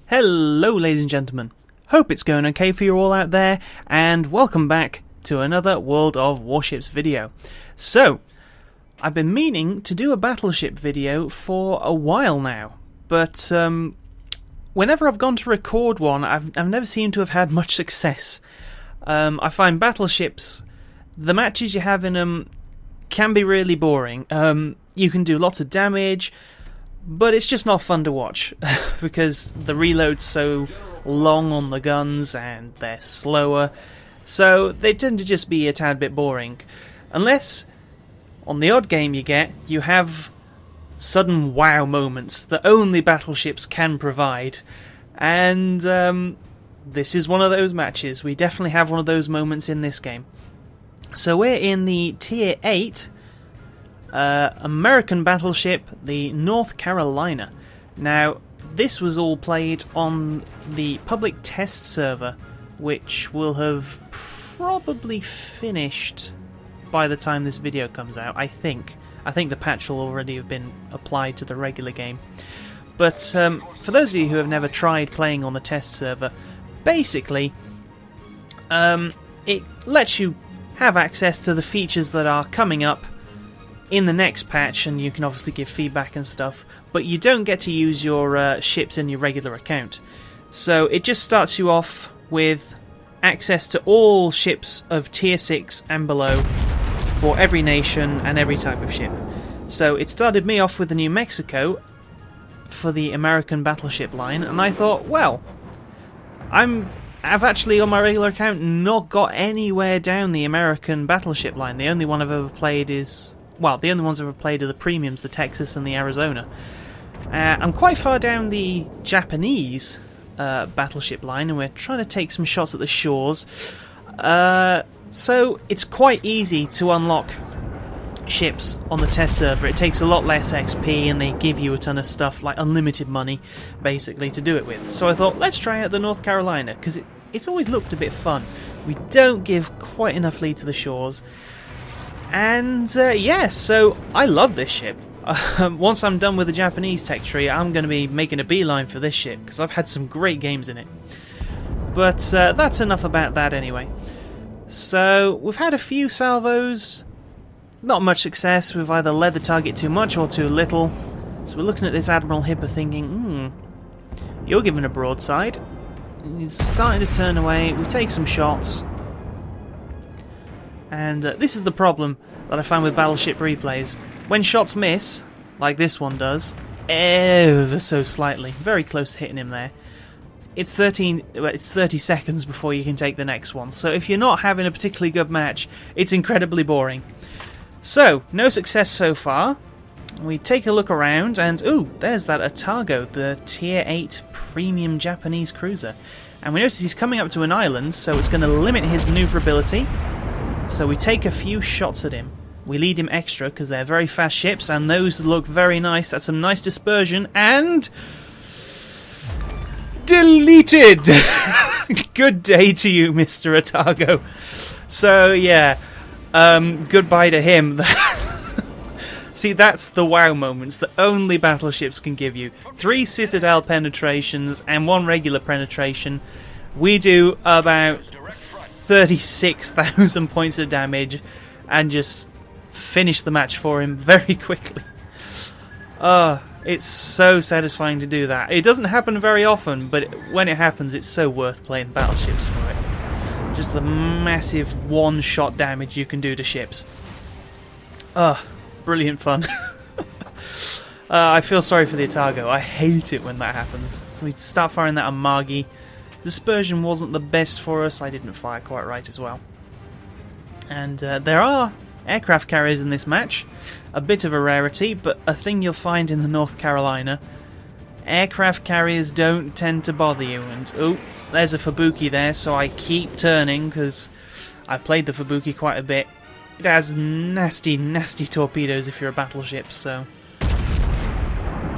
Hello ladies and gentlemen, hope it's going okay for you all out there, and welcome back to another World of Warships video. So, I've been meaning to do a battleship video for a while now, but whenever I've gone to record one, I've never seemed to have had much success. I find battleships, the matches you have in them can be really boring. You can do lots of damage, but it's just not fun to watch because the reload's so long on the guns and they're slower, so they tend to just be a tad bit boring. Unless, on the odd game you have sudden wow moments that only battleships can provide, and this is one of those matches. We definitely have one of those moments in this game. So we're in the Tier 8 American battleship, the North Carolina. Now, this was all played on the public test server, which will have probably finished by the time this video comes out, I think. I think the patch will already have been applied to the regular game. But for those of you who have never tried playing on the test server, basically, it lets you have access to the features that are coming up in the next patch, and you can obviously give feedback and stuff, but you don't get to use your ships in your regular account. So it just starts you off with access to all ships of Tier 6 and below for every nation and every type of ship. So it started me off with the New Mexico for the American battleship line, and I thought, well, I've actually on my regular account not got anywhere down the American battleship line. The only one I've ever played is, well, the only ones I've ever played are the premiums, the Texas and the Arizona. I'm quite far down the Japanese battleship line, and we're trying to take some shots at the shores. So it's quite easy to unlock ships on the test server. It takes a lot less XP, and they give you a ton of stuff, like unlimited money, basically, to do it with. So I thought, let's try out the North Carolina, because it's always looked a bit fun. We don't give quite enough lead to the shores. And yeah, so I love this ship. Once I'm done with the Japanese tech tree, I'm going to be making a beeline for this ship, because I've had some great games in it. But that's enough about that anyway. So we've had a few salvos, not much success. We've either led the target too much or too little. So we're looking at this Admiral Hipper thinking, you're giving a broadside. He's starting to turn away. We take some shots. And this is the problem that I find with battleship replays. When shots miss, like this one does, ever so slightly, very close to hitting him there, it's 30 seconds before you can take the next one. So if you're not having a particularly good match, it's incredibly boring. So, no success so far. We take a look around, and ooh, there's that Otago, the Tier 8 premium Japanese cruiser. And we notice he's coming up to an island, so it's going to limit his maneuverability. So we take a few shots at him. We lead him extra because they're very fast ships, and those look very nice. That's some nice dispersion, and deleted! Good day to you, Mr. Otago. So yeah, goodbye to him. See, that's the wow moments that only battleships can give you. 3 citadel penetrations and 1 regular penetration. We do about 36,000 points of damage and just finish the match for him very quickly. It's so satisfying to do that. It doesn't happen very often, but when it happens, it's so worth playing battleships for it. Just the massive one-shot damage you can do to ships. Brilliant fun. I feel sorry for the Otago. I hate it when that happens. So we start firing that Amagi. Dispersion wasn't the best for us. I didn't fire quite right as well. And there are aircraft carriers in this match. A bit of a rarity, but a thing you'll find in the North Carolina. Aircraft carriers don't tend to bother you. And oh, there's a Fubuki there, so I keep turning because I played the Fubuki quite a bit. It has nasty, nasty torpedoes if you're a battleship, so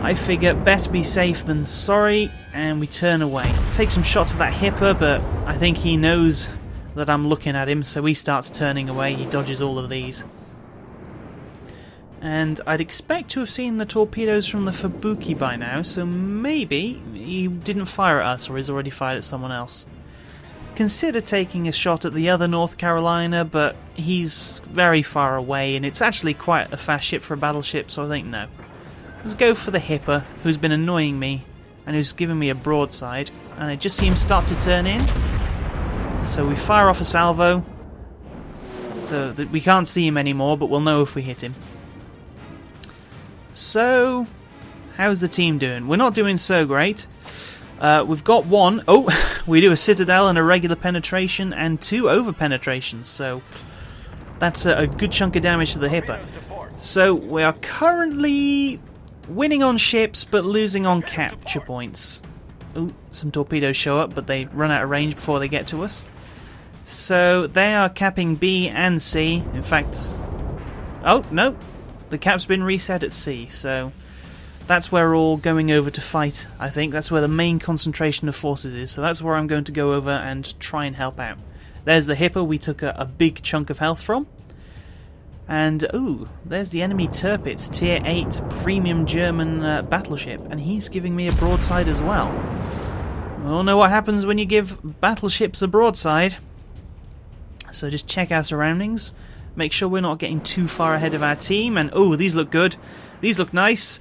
I figure better be safe than sorry, and we turn away. Take some shots of that Hipper, but I think he knows that I'm looking at him, so he starts turning away. He dodges all of these. And I'd expect to have seen the torpedoes from the Fubuki by now, so maybe he didn't fire at us or he's already fired at someone else. Consider taking a shot at the other North Carolina, but he's very far away and it's actually quite a fast ship for a battleship, so I think no. Let's go for the Hipper, who's been annoying me and who's given me a broadside, and I just see him start to turn in. So we fire off a salvo, so that we can't see him anymore, but we'll know if we hit him. So, how's the team doing? We're not doing so great. We've got one. Oh, we do a citadel and a regular penetration and 2 over penetrations, so that's a good chunk of damage to the Hipper. So we are currently winning on ships but losing on capture points. Oh, some torpedoes show up, but they run out of range before they get to us. So they are capping B and C. In fact, oh no, the cap's been reset at C, so that's where we're all going over to fight, I think. That's where the main concentration of forces is, so that's where I'm going to go over and try and help out. There's the Hipper we took a big chunk of health from. And, ooh, there's the enemy Tirpitz, Tier 8 premium German battleship, and he's giving me a broadside as well. We all know what happens when you give battleships a broadside. So just check our surroundings. Make sure we're not getting too far ahead of our team, and, oh, these look good. These look nice.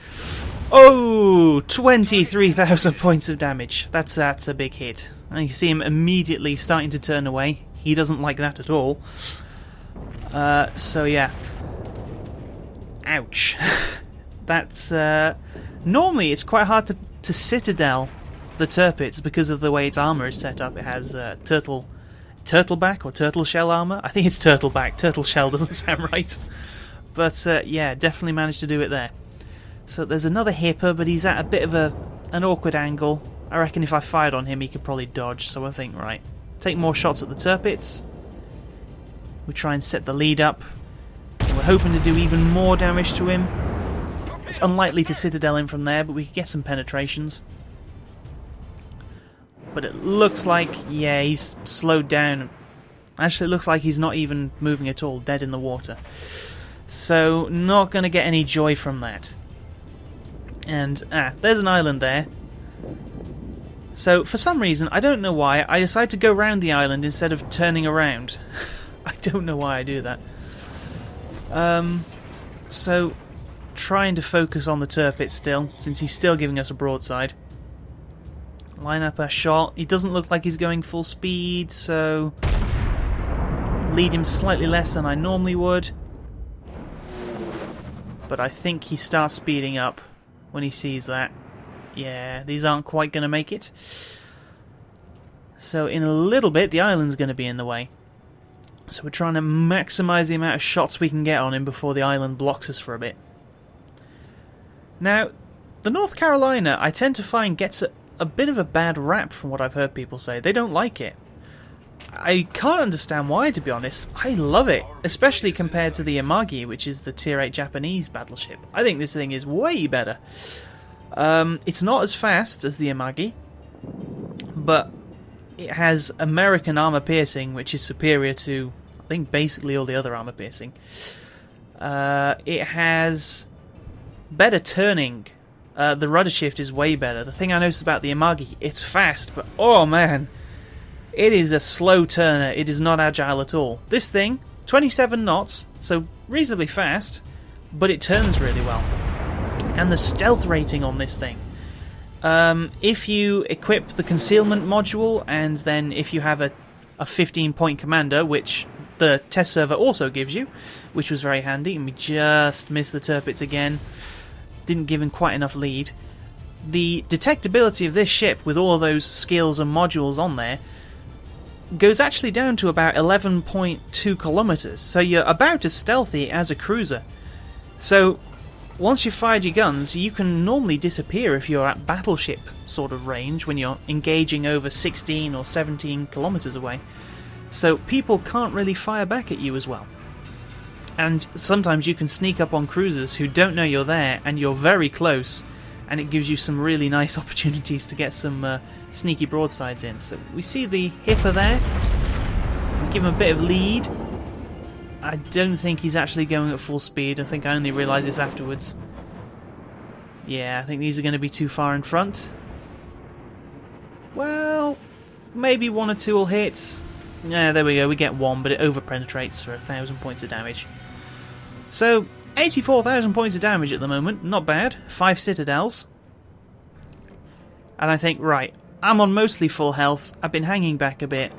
Oh, 23,000 points of damage. That's a big hit. And you see him immediately starting to turn away. He doesn't like that at all. So yeah. Ouch. That's normally it's quite hard to citadel the Tirpitz because of the way its armor is set up. It has turtleback or turtle shell armor. I think it's turtleback. Turtle shell doesn't sound right. But yeah, definitely managed to do it there. So there's another Hipper, but he's at a bit of an awkward angle. I reckon if I fired on him, he could probably dodge. So I think, right, take more shots at the Tirpitz. We try and set the lead up. We're hoping to do even more damage to him. It's unlikely to citadel him from there, but we could get some penetrations. But it looks like, yeah, he's slowed down. Actually, it looks like he's not even moving at all, dead in the water. So, not going to get any joy from that. And, there's an island there. So, for some reason, I don't know why, I decided to go round the island instead of turning around. I don't know why I do that. So, trying to focus on the Tirpitz still, since he's still giving us a broadside. Line up our shot. He doesn't look like he's going full speed, so lead him slightly less than I normally would. But I think he starts speeding up when he sees that. Yeah, these aren't quite going to make it. So in a little bit, the island's going to be in the way. So we're trying to maximise the amount of shots we can get on him before the island blocks us for a bit. Now, the North Carolina, I tend to find, gets a bit of a bad rap from what I've heard people say. They don't like it. I can't understand why, to be honest. I love it, especially compared to the Yamagi, which is the Tier 8 Japanese battleship. I think this thing is way better. It's not as fast as the Yamagi, but it has American armor piercing, which is superior to, I think, basically all the other armor piercing. It has better turning. The rudder shift is way better. The thing I noticed about the Yamagi, it's fast, but oh man, it is a slow turner. It is not agile at all. This thing, 27 knots, so reasonably fast, but it turns really well. And the stealth rating on this thing. If you equip the concealment module, and then if you have a 15-point commander, which the test server also gives you, which was very handy, and we just missed the Tirpitz again. Didn't give him quite enough lead. The detectability of this ship, with all of those skills and modules on there, goes actually down to about 11.2 kilometers, so you're about as stealthy as a cruiser. So once you've fired your guns, you can normally disappear if you're at battleship sort of range when you're engaging over 16 or 17 kilometers away. So people can't really fire back at you as well. And sometimes you can sneak up on cruisers who don't know you're there and you're very close, and it gives you some really nice opportunities to get some sneaky broadsides in. So we see the Hipper there. We give him a bit of lead. I don't think he's actually going at full speed. I think I only realised this afterwards. Yeah, I think these are going to be too far in front. Well, maybe 1 or 2 will hit. Yeah, there we go. We get 1, but it over-penetrates for 1,000 points of damage. So, 84,000 points of damage at the moment. Not bad. 5 citadels. And I think, right, I'm on mostly full health. I've been hanging back a bit.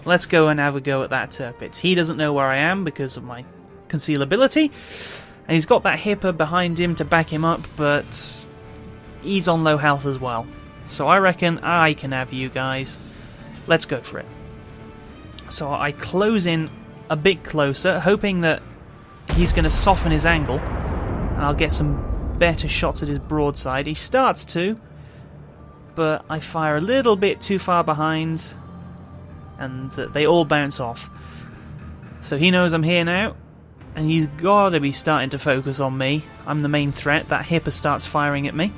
Let's go and have a go at that Tirpitz. He doesn't know where I am because of my concealability. And he's got that Hipper behind him to back him up, but he's on low health as well. So I reckon I can have you guys. Let's go for it. So I close in a bit closer, hoping that he's going to soften his angle. And I'll get some better shots at his broadside. He starts to, but I fire a little bit too far behind, and they all bounce off. So he knows I'm here now. And he's got to be starting to focus on me. I'm the main threat. That Hipper starts firing at me.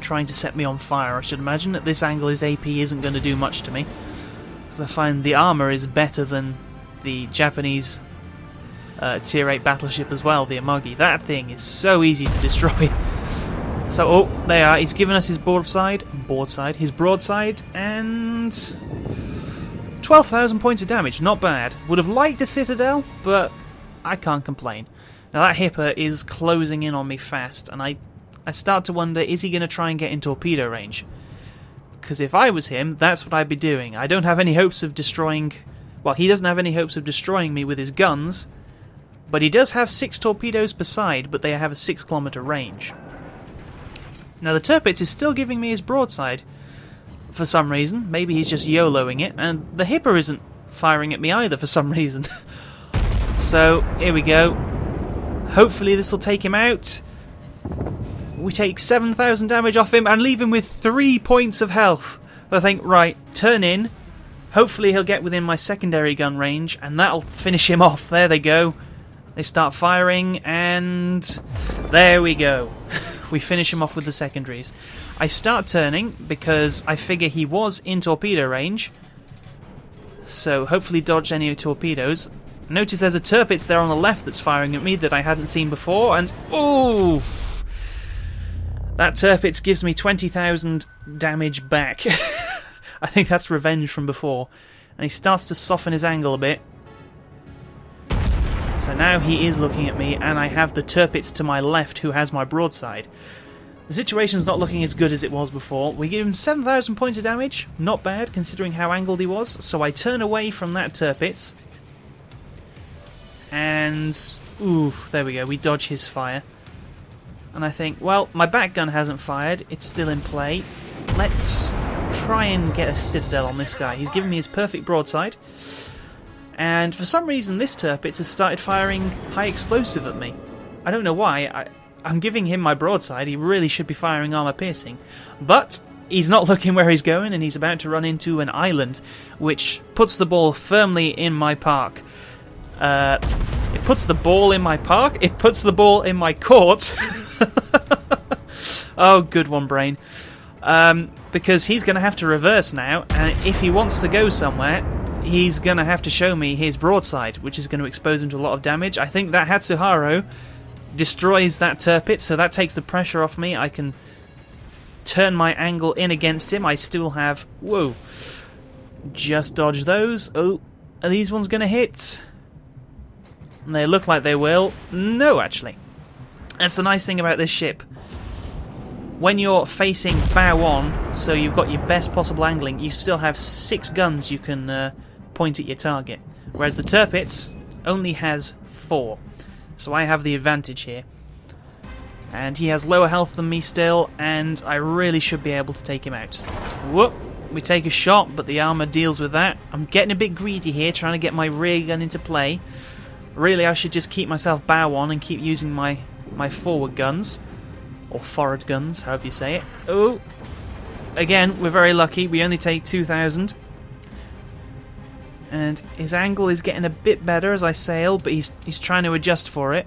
Trying to set me on fire, I should imagine. At this angle, his AP isn't going to do much to me. Because I find the armour is better than the Japanese Tier 8 battleship as well, the Amagi. That thing is so easy to destroy. So, oh, there are. He's given us his broadside, and 12,000 points of damage, not bad. Would have liked a citadel, but I can't complain. Now that Hipper is closing in on me fast, and I start to wonder, is he going to try and get in torpedo range? Because if I was him, that's what I'd be doing. I don't have any hopes of destroying... Well, he doesn't have any hopes of destroying me with his guns, but he does have 6 torpedoes per side, but they have a 6-kilometer range. Now the Tirpitz is still giving me his broadside, for some reason. Maybe he's just YOLOing it, and the Hipper isn't firing at me either for some reason. So, here we go. Hopefully this will take him out. We take 7,000 damage off him and leave him with 3 points of health. I think, right, turn in. Hopefully he'll get within my secondary gun range, and that'll finish him off. There they go. They start firing, and there we go. We finish him off with the secondaries. I start turning because I figure he was in torpedo range, so hopefully dodge any torpedoes. Notice there's a Tirpitz there on the left that's firing at me that I hadn't seen before, and oof! That Tirpitz gives me 20,000 damage back. I think that's revenge from before. And he starts to soften his angle a bit. So now he is looking at me, and I have the Tirpitz to my left who has my broadside. The situation's not looking as good as it was before. We give him 7,000 points of damage. Not bad, considering how angled he was. So I turn away from that Tirpitz. And... ooh, there we go. We dodge his fire. And I think, well, my back gun hasn't fired. It's still in play. Let's try and get a citadel on this guy. He's given me his perfect broadside. And for some reason, this Tirpitz has started firing high explosive at me. I don't know why. I'm giving him my broadside. He really should be firing armor piercing. But he's not looking where he's going, and he's about to run into an island, which puts the ball firmly in my park. It puts the ball in my park? It puts the ball in my court. Oh, good one, brain. Because he's going to have to reverse now, and if he wants to go somewhere, he's going to have to show me his broadside, which is going to expose him to a lot of damage. I think that Hatsuharu destroys that Tirpitz, so that takes the pressure off me. I can turn my angle in against him. I still have... whoa. Just dodge those. Oh, are these ones going to hit? They look like they will. No, actually. That's the nice thing about this ship. When you're facing bow on, so you've got your best possible angling, you still have 6 guns you can point at your target. Whereas the Tirpitz only has 4. So I have the advantage here. And he has lower health than me still, and I really should be able to take him out. Whoop! We take a shot, but the armor deals with that. I'm getting a bit greedy here, trying to get my rear gun into play. Really, I should just keep myself bow on and keep using my forward guns. Or forward guns, however you say it. Oh! Again, we're very lucky. We only take 2,000. And his angle is getting a bit better as I sail, but he's trying to adjust for it.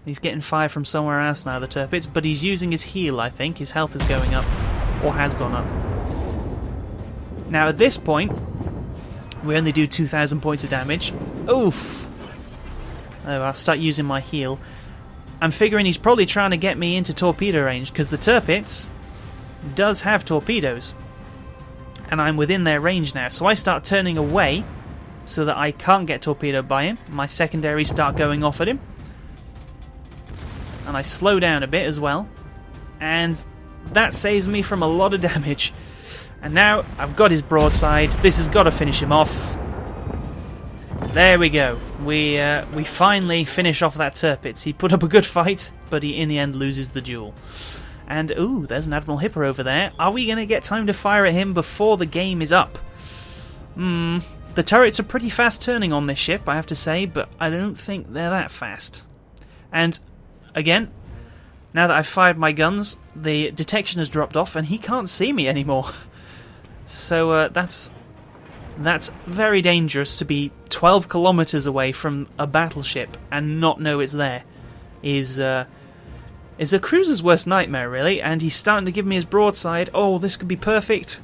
He's getting fire from somewhere else now, the Tirpitz, but he's using his heal, I think. His health is going up. Or has gone up. Now, at this point, We only do 2,000 points of damage. Oof! Oh, I'll start using my heal. I'm figuring he's probably trying to get me into torpedo range, because the Tirpitz does have torpedoes. And I'm within their range now, so I start turning away so that I can't get torpedoed by him. My secondaries start going off at him. And I slow down a bit as well. And that saves me from a lot of damage. And now I've got his broadside. This has got to finish him off. There we go. We finally finish off that Tirpitz. He put up a good fight, but he in the end loses the duel. And ooh, there's an Admiral Hipper over there. Are we going to get time to fire at him before the game is up? The turrets are pretty fast turning on this ship, I have to say, but I don't think they're that fast. And again, now that I've fired my guns, the detection has dropped off and he can't see me anymore. So that's very dangerous, to be 12 kilometers away from a battleship and not know it's there. Is a cruiser's worst nightmare, really. And he's starting to give me his broadside. Oh, this could be perfect.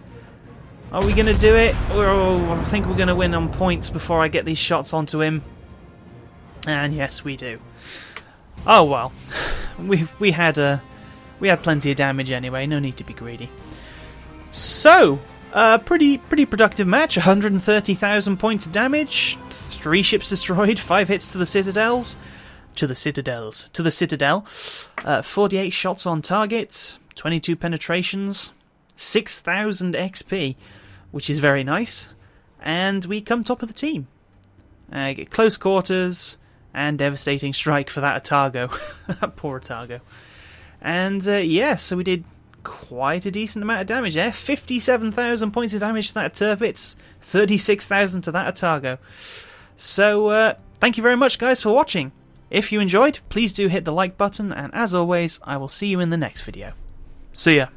Are we going to do it? Oh, I think we're going to win on points before I get these shots onto him. And yes, we do. Oh well, we had plenty of damage anyway. No need to be greedy. So, pretty productive match. 130,000 points of damage. 3 ships destroyed. 5 hits to the citadels. To the citadel. 48 shots on target. 22 penetrations. 6,000 XP, which is very nice. And we come top of the team. Get close quarters and devastating strike for that Otago. That poor Otago. And yeah, so we did quite a decent amount of damage there. 57,000 points of damage to that Tirpitz. 36,000 to that Otago. So thank you very much, guys, for watching. If you enjoyed, please do hit the like button, and as always, I will see you in the next video. See ya.